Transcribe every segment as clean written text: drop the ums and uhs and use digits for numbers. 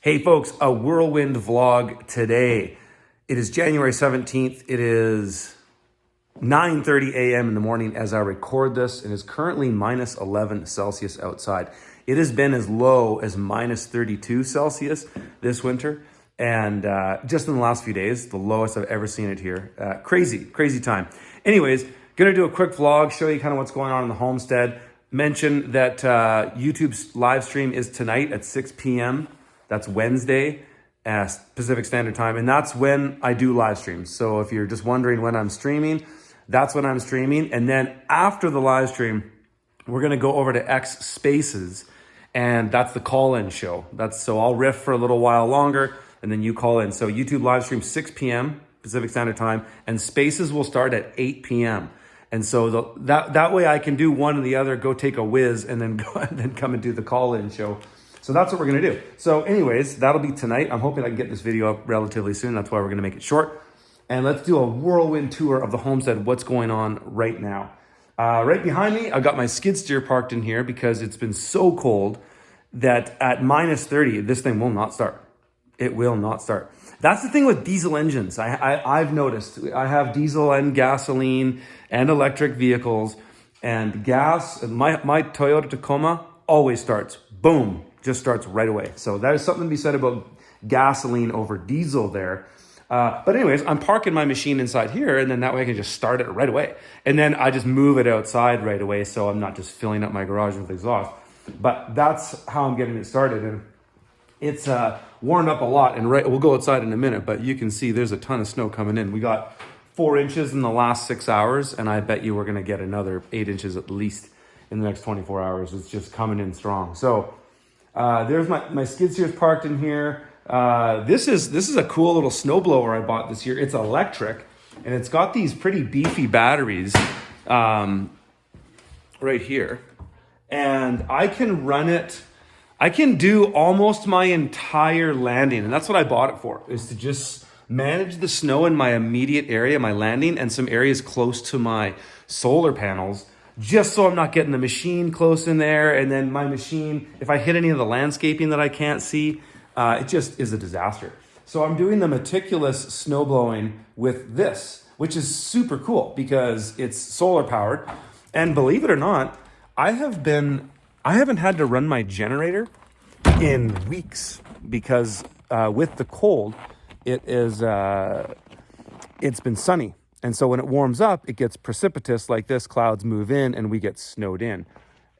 Hey folks, a whirlwind vlog today. It is January 17th. It is 9:30 a.m. in the morning as I record this. It is currently minus 11 Celsius outside. It has been as low as minus 32 Celsius this winter. And just in the last few days, the lowest I've ever seen it here. Crazy time. Anyways, gonna do a quick vlog, show you kind of what's going on in the homestead. Mention that YouTube's live stream is tonight at 6 p.m. That's Wednesday, Pacific Standard Time. And that's when I do live streams. So if you're just wondering when I'm streaming, that's when I'm streaming. And then after the live stream, we're going to go over to X Spaces. And that's the call-in show. So I'll riff for a little while longer and then you call in. So YouTube live stream 6 p.m. Pacific Standard Time, and Spaces will start at 8 p.m. And so that way I can do one or the other, go take a whiz, and then come and do the call-in show. So that's what we're gonna do. So anyways, that'll be tonight. I'm hoping I can get this video up relatively soon. That's why we're gonna make it short. And let's do a whirlwind tour of the homestead, what's going on right now. Right behind me, I've got my skid steer parked in here because it's been so cold that at minus 30, this thing will not start. It will not start. That's the thing with diesel engines. I've noticed. I have diesel and gasoline and electric vehicles, and gas, my Toyota Tacoma always starts. Boom. Just starts right away. So that is something to be said about gasoline over diesel there. But anyways, I'm parking my machine inside here, and then that way I can just start it right away. And then I just move it outside right away, so I'm not just filling up my garage with exhaust. But that's how I'm getting it started. And it's warmed up a lot, and we'll go outside in a minute, but you can see there's a ton of snow coming in. We got 4 inches in the last 6 hours, and I bet you we're gonna get another 8 inches at least in the next 24 hours. It's just coming in strong. So there's my skid steers parked in here. This is a cool little snowblower I bought this year. It's electric, and it's got these pretty beefy batteries right here. And I can run it. I can do almost my entire landing, and that's what I bought it for, is to just manage the snow in my immediate area, my landing, and some areas close to my solar panels, just so I'm not getting the machine close in there. And then my machine, if I hit any of the landscaping that I can't see, it just is a disaster. So I'm doing the meticulous snow blowing with this, which is super cool because it's solar powered. And believe it or not, I haven't had to run my generator in weeks because with the cold, it's been sunny. And so when it warms up, it gets precipitous like this. Clouds move in and we get snowed in.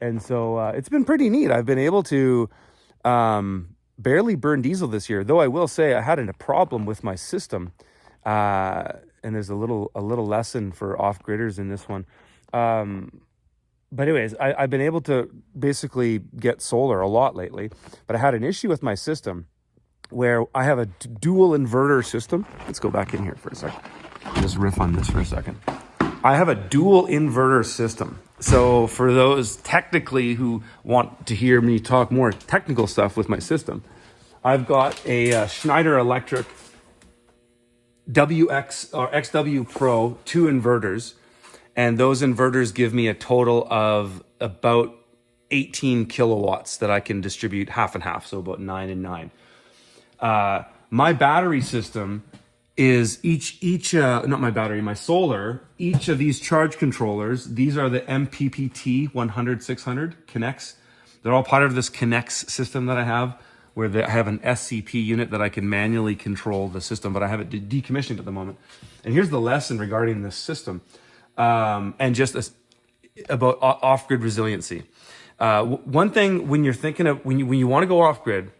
And so it's been pretty neat. I've been able to barely burn diesel this year, though I will say I had a problem with my system. And there's a little lesson for off-gridders in this one. But anyways, I've been able to basically get solar a lot lately, but I had an issue with my system where I have a dual inverter system. Let's go back in here for a second. Just riff on this for a second. I have a dual inverter system. So for those technically who want to hear me talk more technical stuff with my system, I've got a Schneider Electric WX or XW Pro 2 inverters. And those inverters give me a total of about 18 kilowatts that I can distribute half and half. So about 9 and 9. My battery system is my solar, each of these charge controllers, these are the MPPT 100-600 Connects. They're all part of this Connects system that I have, where I have an SCP unit that I can manually control the system, but I have it decommissioned at the moment. And here's the lesson regarding this system, and just about off-grid resiliency. One thing when you're thinking of, when you want to go off-grid,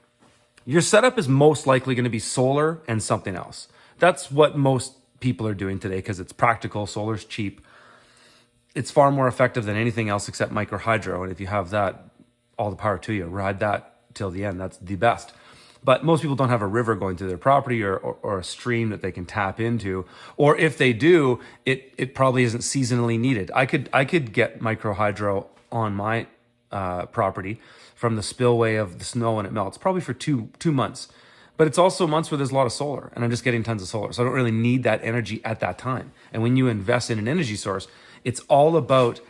your setup is most likely going to be solar and something else. That's what most people are doing today because it's practical. Solar's cheap. It's far more effective than anything else except micro hydro. And if you have that, all the power to you. Ride that till the end. That's the best. But most people don't have a river going through their property or a stream that they can tap into. Or if they do, it probably isn't seasonally needed. I could get micro hydro on my property from the spillway of the snow when it melts, probably for two months. But it's also months where there's a lot of solar, and I'm just getting tons of solar. So I don't really need that energy at that time. And when you invest in an energy source, it's all about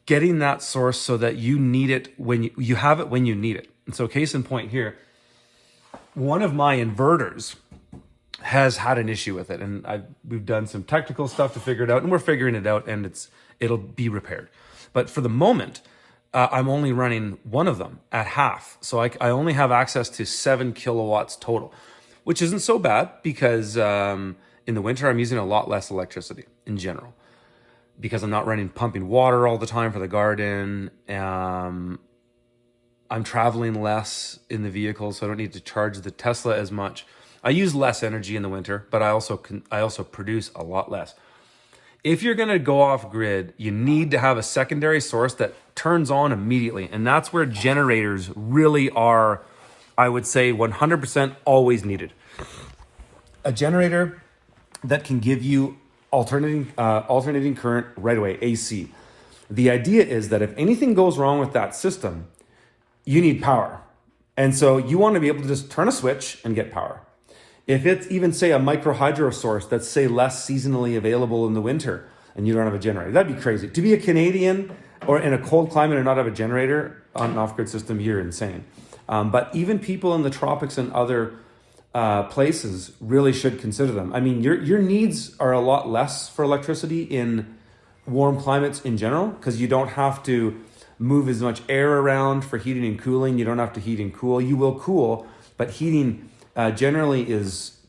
getting that source so that you need it when you have it when you need it. And so case in point here, one of my inverters has had an issue with it, and we've done some technical stuff to figure it out, and we're figuring it out, and it'll be repaired. But for the moment, I'm only running one of them at half, so I only have access to 7 kilowatts total, which isn't so bad because in the winter I'm using a lot less electricity in general because I'm not pumping water all the time for the garden. I'm traveling less in the vehicle, so I don't need to charge the Tesla as much. I use less energy in the winter, but I also produce a lot less. If you're going to go off grid, you need to have a secondary source that turns on immediately. And that's where generators really are, I would say, 100% always needed. A generator that can give you alternating current right away, AC. The idea is that if anything goes wrong with that system, you need power. And so you want to be able to just turn a switch and get power. If it's even, say, a micro hydro source that's, say, less seasonally available in the winter and you don't have a generator, that'd be crazy. To be a Canadian or in a cold climate and not have a generator on an off-grid system, you're insane. But even people in the tropics and other places really should consider them. I mean, your needs are a lot less for electricity in warm climates in general because you don't have to move as much air around for heating and cooling. You don't have to heat and cool. You will cool, but heating generally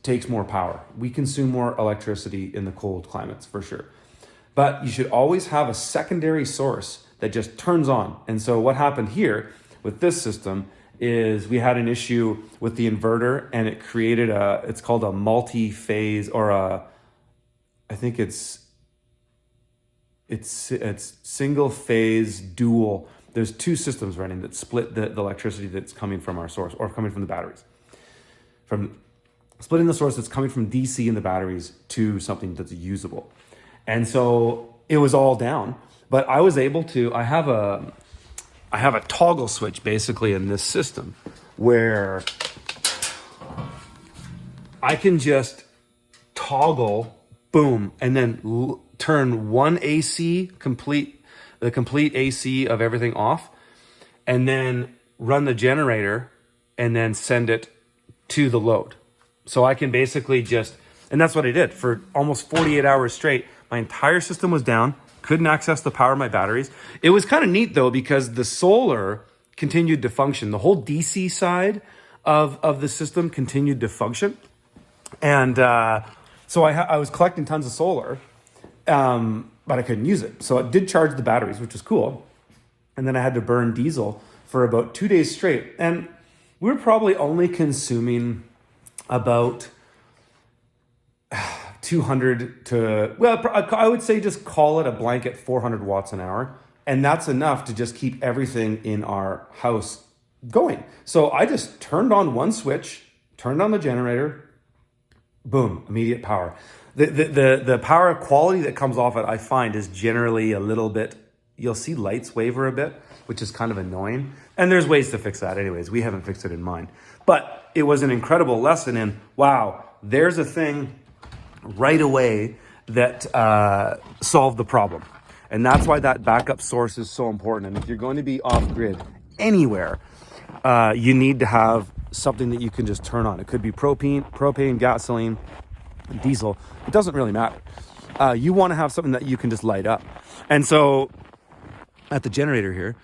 takes more power. We consume more electricity in the cold climates for sure. But you should always have a secondary source that just turns on. And so what happened here with this system is we had an issue with the inverter and it created it's called a multi-phase or I think it's single phase dual. There's two systems running that split the electricity that's coming from our source or coming from the batteries. From splitting the source that's coming from DC in the batteries to something that's usable. And so it was all down, but I was able to, I have a toggle switch basically in this system where I can just toggle, boom, and then turn one AC, the complete AC of everything off, and then run the generator and then send it to the load. So I can basically and that's what I did for almost 48 hours straight. My entire system was down, couldn't access the power of my batteries. It was kind of neat though, because the solar continued to function. The whole DC side of the system continued to function. And so I was collecting tons of solar, but I couldn't use it. So it did charge the batteries, which was cool. And then I had to burn diesel for about 2 days straight. And we were probably only consuming about 200 to, well, I would say just call it a blanket 400 watts an hour. And that's enough to just keep everything in our house going. So I just turned on one switch, turned on the generator, boom, immediate power. The power quality that comes off it, I find, is generally a little bit, you'll see lights waver a bit, which is kind of annoying. And there's ways to fix that anyways. We haven't fixed it in mine. But it was an incredible lesson in, wow, there's a thing right away that solved the problem. And that's why that backup source is so important. And if you're going to be off grid anywhere, you need to have something that you can just turn on. It could be propane, gasoline, diesel. It doesn't really matter. You want to have something that you can just light up. And so at the generator here,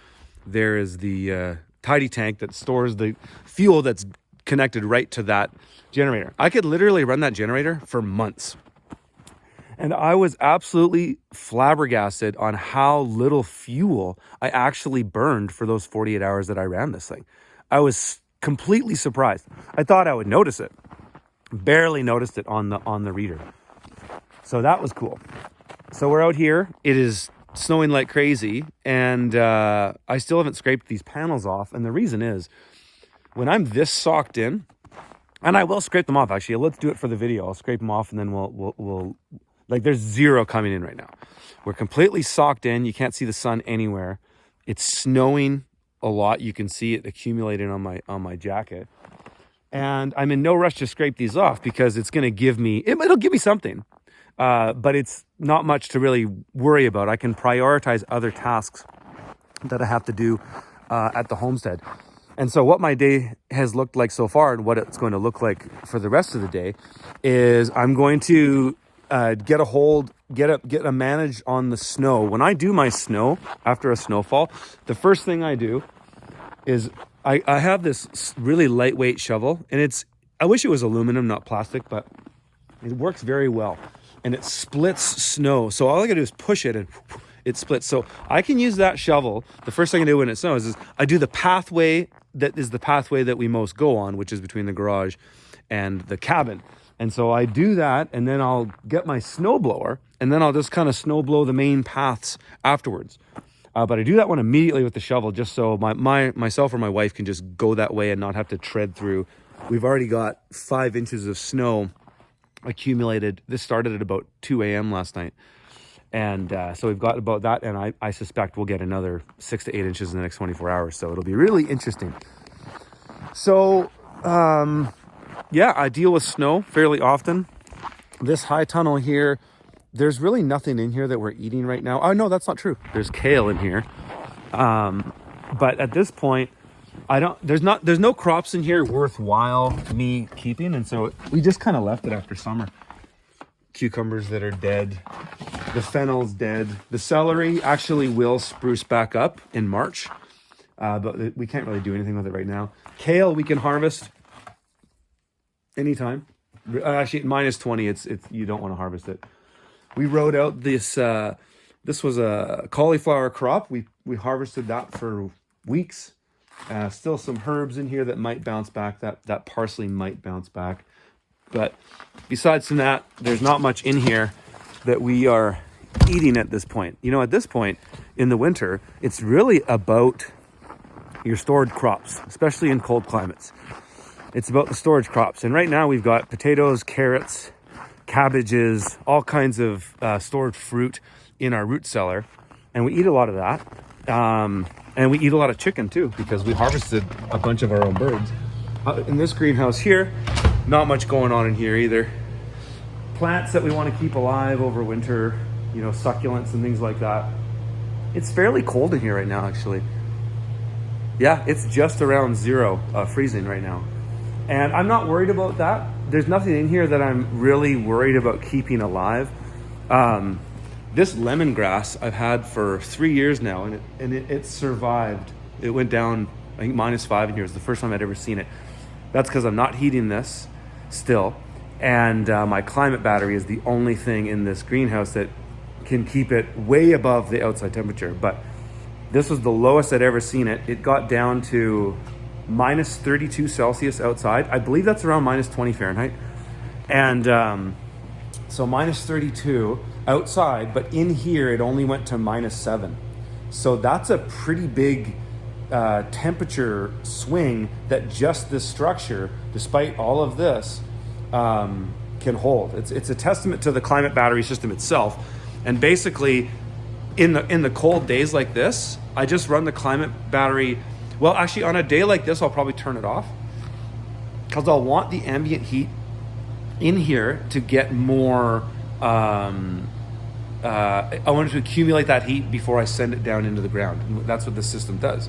there is the tidy tank that stores the fuel that's connected right to that generator. I could literally run that generator for months. And I was absolutely flabbergasted on how little fuel I actually burned for those 48 hours that I ran this thing. I was completely surprised. I thought I would notice it. Barely noticed it on the reader. So that was cool. So we're out here. It is snowing like crazy, and I still haven't scraped these panels off. And the reason is, when I'm this socked in, and I will scrape them off actually. Let's do it for the video. I'll scrape them off, and then we'll like, there's zero coming in right now. We're completely socked in. You can't see the sun anywhere. It's snowing a lot. You can see it accumulating on my jacket. And I'm in no rush to scrape these off because it's going to give me, it'll give me something. But it's not much to really worry about. I can prioritize other tasks that I have to do at the homestead. And so what my day has looked like so far and what it's going to look like for the rest of the day is I'm going to get a manage on the snow. When I do my snow after a snowfall, the first thing I do is I have this really lightweight shovel, and I wish it was aluminum, not plastic, but it works very well. And it splits snow. So all I gotta do is push it and it splits. So I can use that shovel. The first thing I do when it snows is I do the pathway that we most go on, which is between the garage and the cabin. And so I do that, and then I'll get my snowblower, and then I'll just kind of snow blow the main paths afterwards. But I do that one immediately with the shovel, just so myself or my wife can just go that way and not have to tread through. We've already got 5 inches of snow accumulated. This started at about 2 a.m. last night. And so we've got about that, and I suspect we'll get another 6 to 8 inches in the next 24 hours. So it'll be really interesting. So, I deal with snow fairly often. This high tunnel here, there's really nothing in here that we're eating right now. Oh, no, that's not true. There's kale in here. But at this point, there's no crops in here worthwhile me keeping. And so we just kind of left it after summer. Cucumbers that are dead. The fennel's dead. The celery actually will spruce back up in March. But we can't really do anything with it right now. Kale we can harvest anytime. Actually, -20, it's you don't want to harvest it. We rode out this was a cauliflower crop. We harvested that for weeks. Still some herbs in here that might bounce back. That parsley might bounce back. But besides from that, there's not much in here that we are eating at this point. You know, at this point in the winter, it's really about your stored crops, especially in cold climates. It's about the storage crops. And right now we've got potatoes, carrots, cabbages, all kinds of stored fruit in our root cellar. And we eat a lot of that. And we eat a lot of chicken too, because we harvested a bunch of our own birds. In this greenhouse here, not much going on in here either. Plants that we want to keep alive over winter, you know, succulents and things like that. It's fairly cold in here right now, actually. Yeah, it's just around 0 freezing right now. And I'm not worried about that. There's nothing in here that I'm really worried about keeping alive. This lemongrass I've had for 3 years now, and it survived. It went down, I think, -5 in here. It's the first time I'd ever seen it. That's because I'm not heating this still. And my climate battery is the only thing in this greenhouse that can keep it way above the outside temperature. But this was the lowest I'd ever seen it. It got down to -32 Celsius outside. I believe that's around -20 Fahrenheit. And so -32 outside, but in here it only went to -7. So that's a pretty big temperature swing that just this structure, despite all of this, can hold. It's a testament to the climate battery system itself. And basically, in the cold days like this, I just run the climate battery. Well, actually, on a day like this, I'll probably turn it off because I'll want the ambient heat in here to get more. I want it to accumulate that heat before I send it down into the ground. And that's what this system does.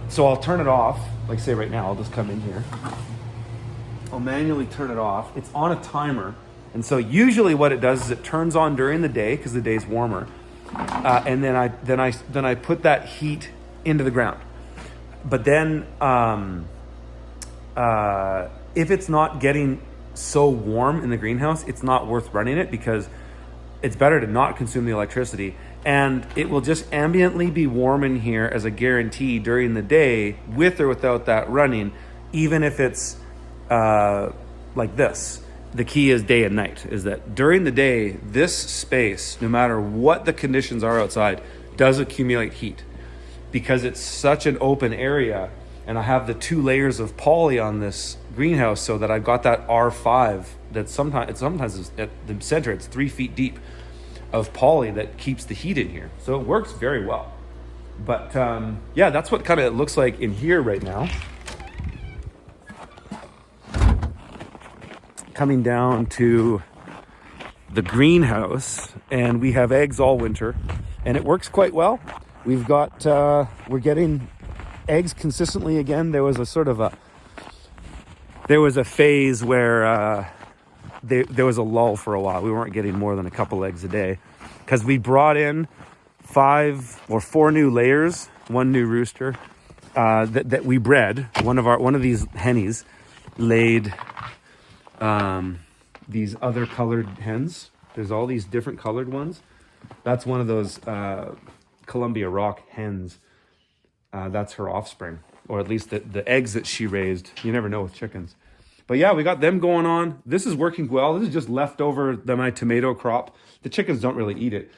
So I'll turn it off. Like say right now, I'll just come in here. I'll manually turn it off. It's on a timer. And so usually what it does is it turns on during the day because the day's warmer. And then I put that heat into the ground. But then if it's not getting so warm in the greenhouse, it's not worth running it because it's better to not consume the electricity. And it will just ambiently be warm in here as a guarantee during the day, with or without that running, even if it's like this. The key is day and night, is that during the day, this space, no matter what the conditions are outside, does accumulate heat because it's such an open area. And I have the 2 layers of poly on this greenhouse so that I've got that R5 that sometimes is at the center, it's 3 feet deep of poly that keeps the heat in here. So it works very well. But yeah, that's what kind of it looks like in here right now. Coming down to the greenhouse, and we have eggs all winter, and it works quite well. We've got we're getting eggs consistently again. There was a phase where there was a lull for a while. We weren't getting more than a couple eggs a day because we brought in 5 or 4 new layers, 1 new rooster that we bred. One of these hennies laid these other colored hens. There's all these different colored ones. That's one of those Columbia Rock hens. That's her offspring, or at least the eggs that she raised. You never know with chickens. But yeah, we got them going on. This is working well. This is just leftover my tomato crop. The chickens don't really eat it,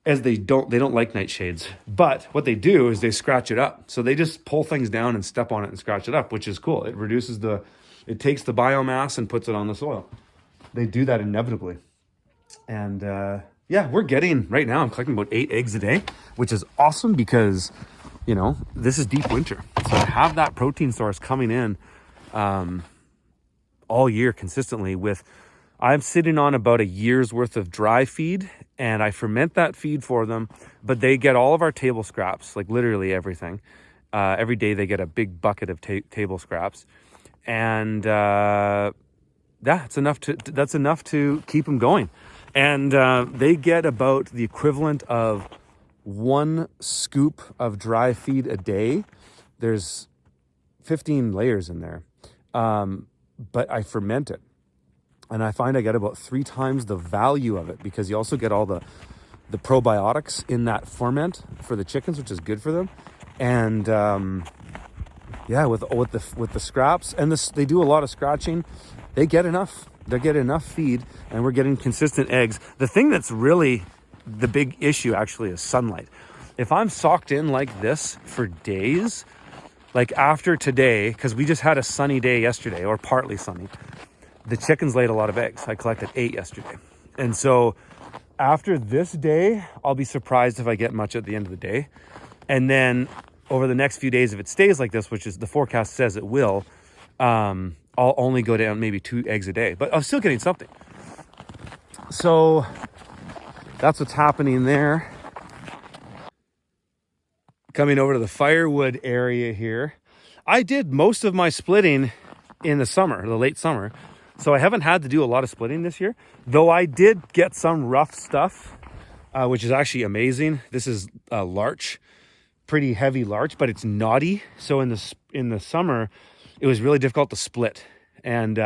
as they don't like nightshades. But what they do is they scratch it up. So they just pull things down and step on it and scratch it up, which is cool. It reduces it takes the biomass and puts it on the soil. They do that inevitably. And yeah, we're getting, right now, I'm collecting about 8 eggs a day, which is awesome because, this is deep winter. So to have that protein source coming in all year consistently I'm sitting on about a year's worth of dry feed, and I ferment that feed for them, but they get all of our table scraps, like literally everything. Every day they get a big bucket of table scraps. And that's enough to keep them going. And they get about the equivalent of 1 scoop of dry feed a day. There's 15 layers in there. But I ferment it. And I find I get about 3 times the value of it because you also get all the probiotics in that ferment for the chickens, which is good for them. And yeah, with the scraps and they do a lot of scratching. They get enough. They get enough feed, and we're getting consistent eggs. The thing that's really the big issue actually is sunlight. If I'm socked in like this for days, like after today, because we just had a sunny day yesterday, or partly sunny, the chickens laid a lot of eggs. I collected 8 yesterday. And so after this day, I'll be surprised if I get much at the end of the day. And then over the next few days, if it stays like this, which is the forecast says it will, I'll only go down maybe 2 eggs a day, but I'm still getting something. So that's what's happening there. Coming over to the Firewood area here. I did most of my splitting in the late summer. So I haven't had to do a lot of splitting this year, though I did get some rough stuff, which is actually amazing. This is a larch, pretty heavy larch, but it's knotty. So in the summer, it was really difficult to split. And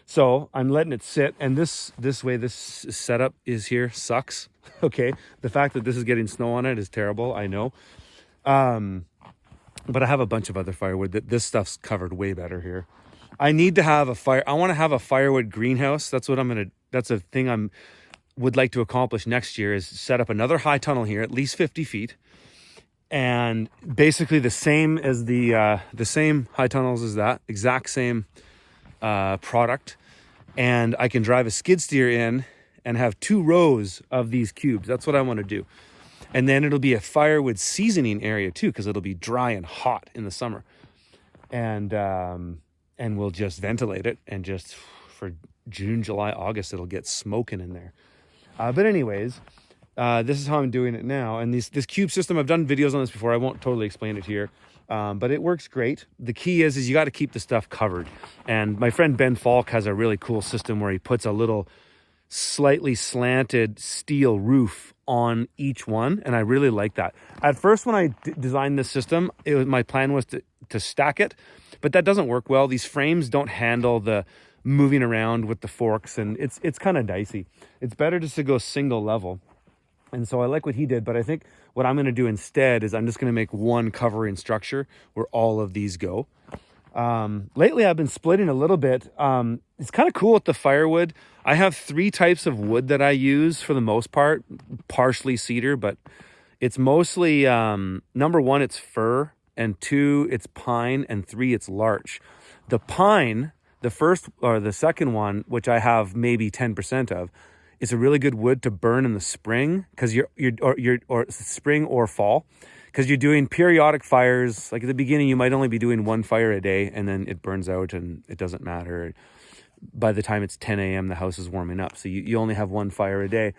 so I'm letting it sit. And this way this setup is here sucks. Okay. The fact that this is getting snow on it is terrible. I know. But I have a bunch of other firewood that this stuff's covered way better here. I need to have I want to have a firewood greenhouse. That's a thing would like to accomplish next year, is set up another high tunnel here, at least 50 feet. And basically the same as the same high tunnels as that, exact same product. And I can drive a skid steer in and have 2 rows of these cubes. That's what I want to do. And then it'll be a firewood seasoning area too, because it'll be dry and hot in the summer. And we'll just ventilate it, and just for June, July, August, it'll get smoking in there. But anyways, this is how I'm doing it now. And this cube system, I've done videos on this before. I won't totally explain it here, but it works great. The key is you got to keep the stuff covered. And my friend Ben Falk has a really cool system where he puts a little slightly slanted steel roof on each one, and I really like that. At first, when I designed this system, my plan was to stack it, but that doesn't work well. These frames don't handle the moving around with the forks, and it's kind of dicey. It's better just to go single level. And so I like what he did, but I think what I'm going to do instead is I'm just going to make one covering structure where all of these go. Lately I've been splitting a little bit. It's kind of cool with the firewood. I have 3 types of wood that I use for the most part, partially cedar, but it's mostly, number 1, it's fir, and 2, it's pine, and 3, it's larch. The pine, the first or the second one, which I have maybe 10% of, is a really good wood to burn in the spring, because or spring or fall, because you're doing periodic fires. Like at the beginning, you might only be doing 1 fire a day, and then it burns out and it doesn't matter. By the time it's 10 a.m., the house is warming up. So you only have 1 fire a day.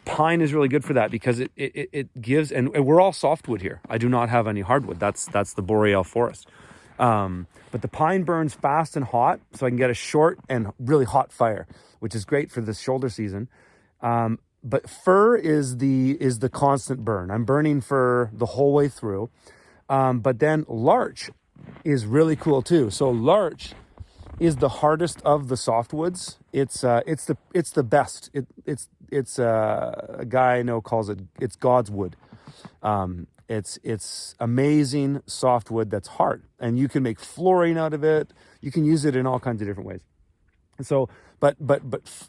pine is really good for that because it gives, and we're all softwood here. I do not have any hardwood. That's the boreal forest. But the pine burns fast and hot, so I can get a short and really hot fire, which is great for this shoulder season. But fir is the constant burn. I'm burning fir the whole way through. But then larch is really cool too. So larch is the hardest of the softwoods. It's the best. It's a guy I know calls it's God's wood. It's amazing softwood that's hard, and you can make flooring out of it. You can use it in all kinds of different ways. So, but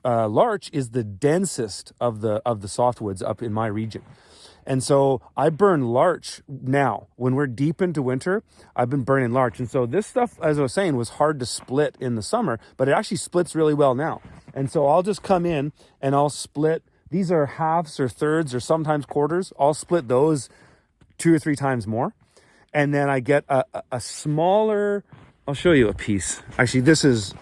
larch is the densest of the softwoods up in my region. And so I burn larch now. When we're deep into winter, I've been burning larch. And so this stuff, as I was saying, was hard to split in the summer, but it actually splits really well now. And so I'll just come in and I'll split. These are halves or thirds or sometimes quarters. I'll split those 2 or 3 times more. And then I get a smaller, I'll show you a piece. Actually, this is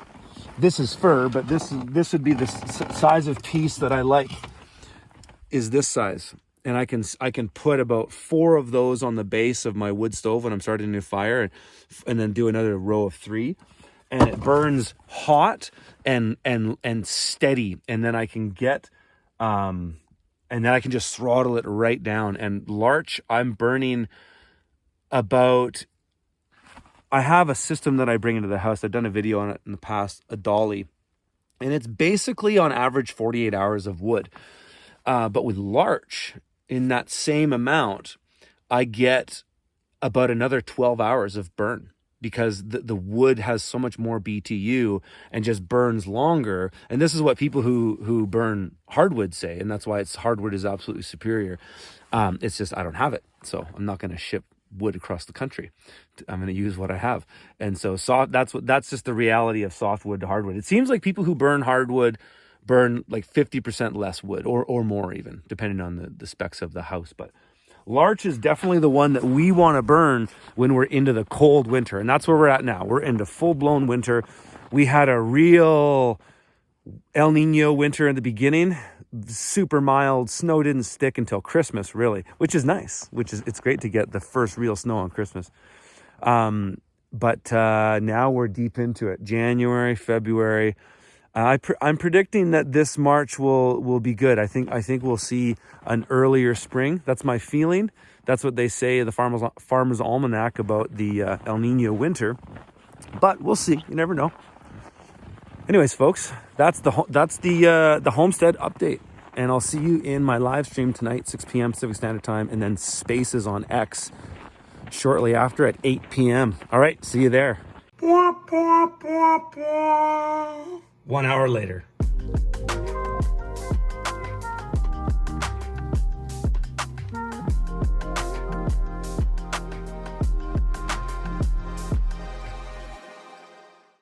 fir, but this would be the size of piece that I like, is this size. And I can put about 4 of those on the base of my wood stove when I'm starting a new fire, and then do another row of 3, and it burns hot and steady. And then I can get and then I can just throttle it right down. And larch, I'm burning about, I have a system that I bring into the house. I've done a video on it in the past, a dolly, and it's basically on average 48 hours of wood. But with larch, in that same amount, I get about another 12 hours of burn, because the wood has so much more BTU and just burns longer. And this is what people who burn hardwood say, and that's why hardwood is absolutely superior. It's just I don't have it, so I'm not going to ship wood across the country. I'm going to use what I have. And so that's just the reality of softwood to hardwood. It seems like people who burn hardwood burn like 50% less wood or more, even depending on the specs of the house. But larch is definitely the one that we want to burn when we're into the cold winter. And that's where we're at now. We're into full-blown winter. We had a real El Nino winter in the beginning, super mild. Snow didn't stick until Christmas, really, which is nice. It's great to get the first real snow on Christmas. But now we're deep into it. January, February. I'm predicting that this March will be good. I think we'll see an earlier spring. That's my feeling. That's what they say, the Farmer's Almanac, about the El Nino winter. But we'll see. You never know. Anyways, folks, that's the Homestead update, and I'll see you in my live stream tonight, 6 p.m. Pacific Standard Time, and then Spaces on X shortly after at 8 p.m. All right, see you there. 1 hour later.